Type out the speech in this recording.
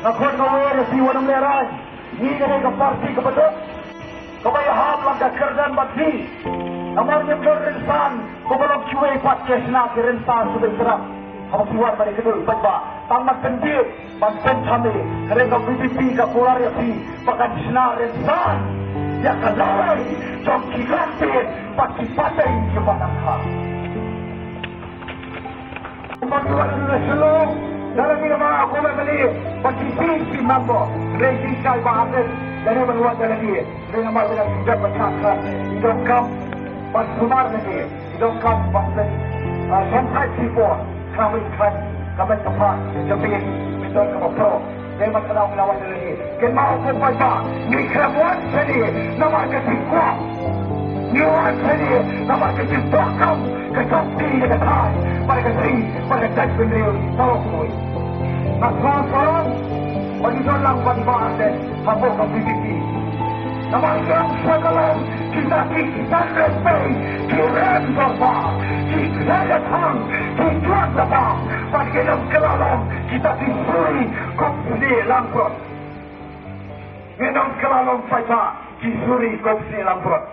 Nakon kawin si wanam lerai. Ni dari ke parti ke betul. Kebaya ham langkah kerjaan bakti. Amarnya berinsan. Kebelum cuai podcast nak berinsan sudah serap. Kamu keluar dari kedul baca. Tamat pendidik. Bantuan kami. Mereka PDP ke polariasi. Bahkan senar insan. Yang kelawai. Jongki kantin. Pasti patai kebanang hal. Kemudian Rasulullah dalam ilmu aku membeli partisipasi mampu registrasi bahagian dari meluat dari dia dengan masalah sudah bercakap hidupkan bersumar lagi hidupkan bangsa sampai sipur kami tepat jepit betul kamu pro dari masalah melawan dari kemau kumpulan ni kemuan sendiri nama kesikwa Nyuan sendiri nama keciptakan kecopi dengan hai pada kesri pada judgment real tolong Nasrullah bagi dalam bagi bahasa hampa PDP nama yang sekalan kita kisah respect kiran bapa kita datang kita datang bagi dalam kelalam kita diberi kopsi langkot dalam kelalam saja diberi kopsi langkot